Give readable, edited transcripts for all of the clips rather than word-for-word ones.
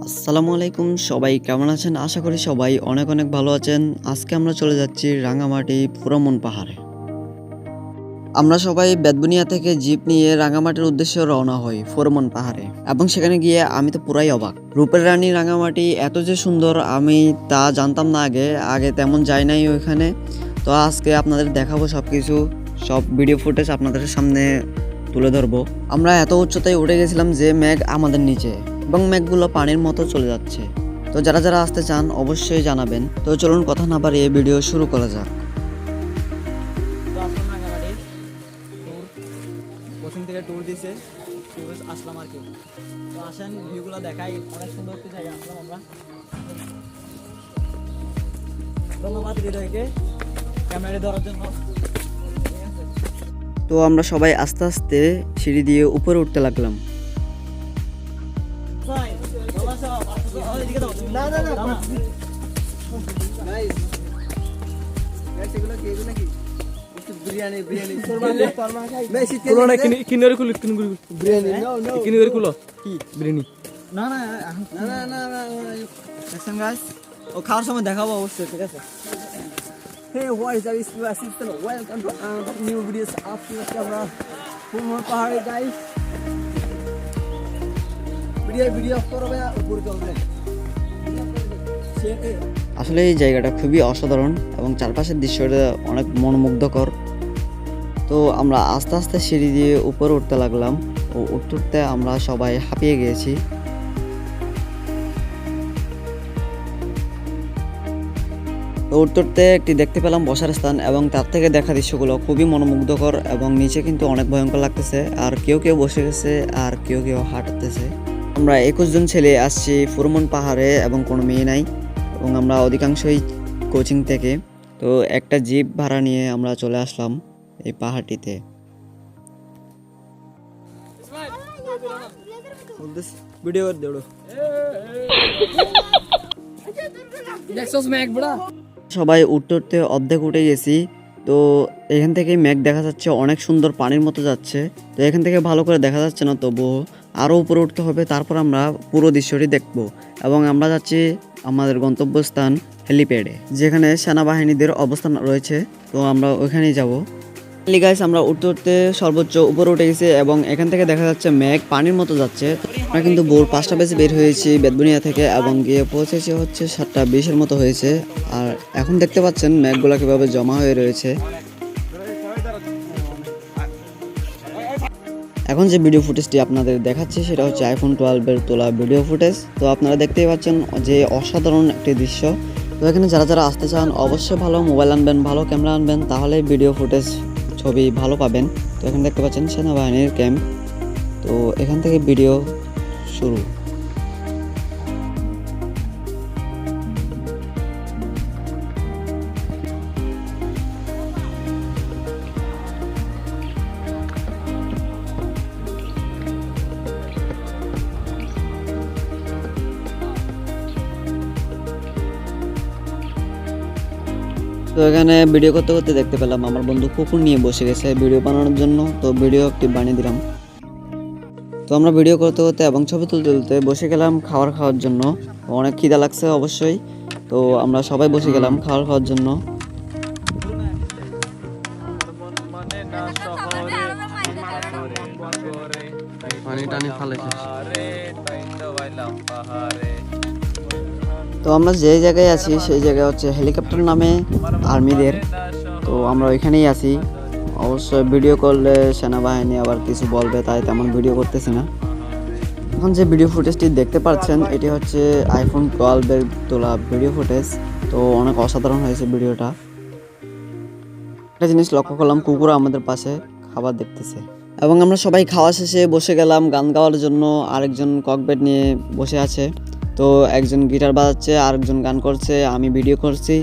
আসসালামু আলাইকুম, সবাই কেমন আছেন? আশা করি সবাই অনেক অনেক ভালো আছেন। আজকে আমরা চলে যাচ্ছি রাঙামাটি ফুরোমন পাহাড়ে। আমরা সবাই বেতবুনিয়া থেকে জিপ নিয়ে রাঙামাটির উদ্দেশ্যে রওনা হই ফুরোমন পাহাড়ে, এবং সেখানে গিয়ে আমি তো পুরাই অবাক। রূপের রানী রাঙামাটি এত যে সুন্দর আমি তা জানতাম না আগে তেমন যাই নাই ওইখানে। তো আজকে আপনাদের দেখাবো সব ভিডিও ফুটেজ আপনাদের সামনে তুলে ধরবো। আমরা এত উচ্চতায় উঠে গেছিলাম যে মেঘ আমাদের নিচে, এবং মেঘগুলো পানির মতো চলে যাচ্ছে। তো যারা যারা আসতে চান অবশ্যই জানাবেন। তো চলুন কথা না বাড়িয়ে ভিডিও শুরু করা যাক। কোচিং থেকে ট্যুর দিছে, ট্যুরে আসলাম আর কি। তো আসেন ভিউগুলো দেখাই, অনেক সুন্দর একটি জায়গা আসলাম আমরা। ধন্যবাদ হৃদয়কে ক্যামেরা ধরার জন্য। তো আমরা সবাই আস্তে আস্তে সিঁড়ি দিয়ে উপরে উঠতে লাগলাম। ও খাওয়ার সময় দেখাবো অবশ্যই, ঠিক আছে? Hey, what is that? Welcome to new videos after আমরা ফুরোমন পাহাড়ে গাইস। ভিডিও করবে উপরে চলবে। আসলে এই জায়গাটা খুবই অসাধারণ এবং চারপাশের দৃশ্যটা অনেক মনোমুগ্ধকর। তো আমরা আস্তে আস্তে সিঁড়ি দিয়ে উপরে উঠতে লাগলাম, ও উঠতে উঠতে আমরা সবাই হাঁপিয়ে গিয়েছি। তো উঠতে উঠতে একটি দেখতে পেলাম বসার স্থান, এবং তার থেকে দেখা দৃশ্যগুলো খুবই মনোমুগ্ধকর, এবং নিচে কিন্তু অনেক ভয়ঙ্কর লাগতেছে। আর কেউ কেউ বসে গেছে আর কেউ কেউ হাঁটতেছে। আমরা 21 জন ছেলে আসছি ফুরোমন পাহাড়ে, এবং কোনো মেয়ে নাই, এবং আমরা অধিকাংশই কোচিং থেকে। তো একটা জিপ ভাড়া নিয়ে আমরা চলে আসলাম এই পাহাড়টিতে। ভিডিও করে দেবো। সবাই উঠতে উঠতে অর্ধেক উঠে গেছি। তো এখান থেকে মেঘ দেখা যাচ্ছে, অনেক সুন্দর পানির মতো যাচ্ছে। তো এখান থেকে ভালো করে দেখা যাচ্ছে না, তবুও আরও উপরে উঠতে হবে, তারপর আমরা পুরো দৃশ্যটি দেখব। এবং আমরা যাচ্ছি আমাদের গন্তব্যস্থান হেলিপ্যাডে, যেখানে সেনাবাহিনীদের অবস্থান রয়েছে। তো আমরা ওইখানেই যাব। গাইস, আমরা উঠতে উঠতে সর্বোচ্চ উপরে উঠে গেছি, এবং এখান থেকে দেখা যাচ্ছে মেঘ পানির মতো যাচ্ছে। আমরা কিন্তু ভোর 5টা বেজে বের হয়েছি বেতবুনিয়া থেকে, এবং গিয়ে পৌঁছেছি হচ্ছে 7:20-এর মতো হয়েছে। আর এখন দেখতে পাচ্ছেন মেঘগুলো কিভাবে জমা হয়ে রয়েছে। এখন যে ভিডিও ফুটেজটি আপনাদের দেখাচ্ছি সেটা হচ্ছে iPhone 12-এর তোলা ভিডিও ফুটেজ। তো আপনারা দেখতেই পাচ্ছেন যে অসাধারণ একটি দৃশ্য। তো এখানে যারা যারা আসতে চান অবশ্যই ভালো মোবাইল আনবেন, ভালো ক্যামেরা আনবেন, তাহলে ভিডিও ফুটেজ ছবি ভালো পাবেন। তো এখানে দেখতে পাচ্ছেন সেনাবাহিনীর ক্যাম্প। তো এখান থেকে ভিডিও শুরু। তো এখানে ভিডিও করতে করতে দেখতে পেলাম আমার বন্ধু কুকুর নিয়ে বসে গেছে ভিডিও বানানোর জন্য। তো ভিডিও একটি বানিয়ে দিলাম। তো আমরা ভিডিও করতে করতে এবং ছবি তুলতে তুলতে বসে গেলাম খাওয়ার জন্য। অনেক খিদা লাগছে অবশ্যই। তো আমরা সবাই বসে গেলাম খাওয়ার জন্য। তো আমরা যে জায়গায় আছি সেই জায়গায় হচ্ছে হেলিকপ্টার নামে আর্মিদের। তো আমরা ওইখানেই আছি। অবশ্যই ভিডিও করলে সেনাবাহিনী আবার কিছু বলবে, তাই তেমন ভিডিও করতেছি না। এখন যে ভিডিও ফুটেজটি দেখতে পাচ্ছেন এটি হচ্ছে iPhone 12-এর তোলা ভিডিও ফুটেজ। তো অনেক অসাধারণ হয়েছে ভিডিওটা। একটা জিনিস লক্ষ্য করলাম, কুকুর আমাদের পাশে খাবার দেখতেছে। এবং আমরা সবাই খাওয়া শেষে বসে গেলাম গান গাওয়ার জন্য। আরেকজন ককবেড নিয়ে বসে আছে। তো একজন গিটার বাজাচ্ছে, আরেকজন গান করছে, আমি ভিডিও করছি।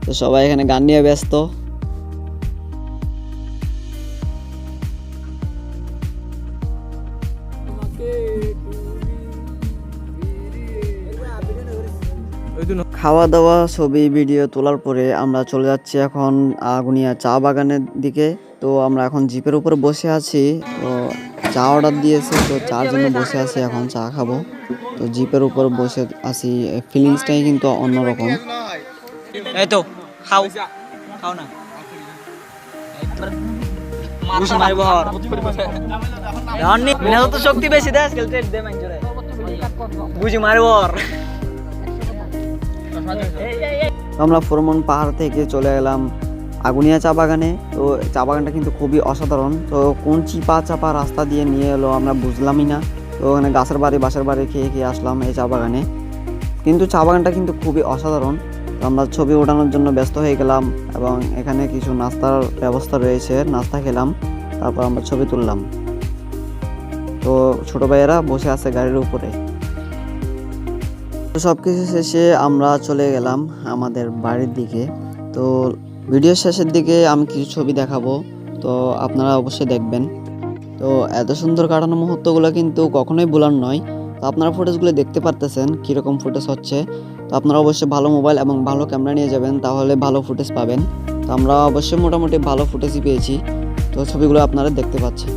তো সবাই এখানে গান নিয়ে ব্যস্ত। খাওয়া দাওয়া ছবি ভিডিও তোলার পরে আমরা চলে যাচ্ছি এখন আগুনিয়া চা বাগানের দিকে। তো আমরা এখন জিপের উপরে বসে আছি। তো চা অর্ডার দিয়েছে, তো চার জন্য বসে আছি, এখন চা খাবো। তো জিপের উপর বসে আছি, ফিলিংসটাই কিন্তু অন্যরকম। এই তো খাও খাও না বুঝি মারবো আর জানি মিনা তো শক্তি বেশি দেয় আজকাল ট্রেড দে মাইনজরে বুঝি মারবো আর আমরা ফুরমন পাহাড় থেকে চলে গেলাম আগুনিয়া চা বাগানে। তো চা বাগানটা কিন্তু খুবই অসাধারণ। তো কোন চিপা চাপা রাস্তা দিয়ে নিয়ে এলো আমরা বুঝলামই না। তো ওখানে গাছের বাড়ি বাসার বাড়ি খেয়ে খেয়ে আসলাম এই চা বাগানে। কিন্তু চা বাগানটা কিন্তু খুবই অসাধারণ। তো আমরা ছবি ওঠানোর জন্য ব্যস্ত হয়ে গেলাম এবং এখানে কিছু নাস্তার ব্যবস্থা রয়েছে, নাস্তা খেলাম, তারপর আমরা ছবি তুললাম। তো ছোট ভাইয়েরা বসে আছে গাড়ির উপরে। তো সব কিছু শেষে আমরা চলে গেলাম আমাদের বাড়ির দিকে। তো ভিডিওর শেষের দিকে আমি কিছু ছবি দেখাবো, তো আপনারা অবশ্যই দেখবেন। তো এত সুন্দর কাটানো মুহূর্তগুলো কিন্তু কখনোই ভোলার নয়। তো আপনারা ফুটেজগুলো দেখতে পারতেছেন কীরকম ফুটেজ হচ্ছে। তো আপনারা অবশ্যই ভালো মোবাইল এবং ভালো ক্যামেরা নিয়ে যাবেন, তাহলে ভালো ফুটেজ পাবেন। তো আমরা অবশ্যই মোটামুটি ভালো ফুটেজই পেয়েছি। তো ছবিগুলো আপনারা দেখতে পাচ্ছেন।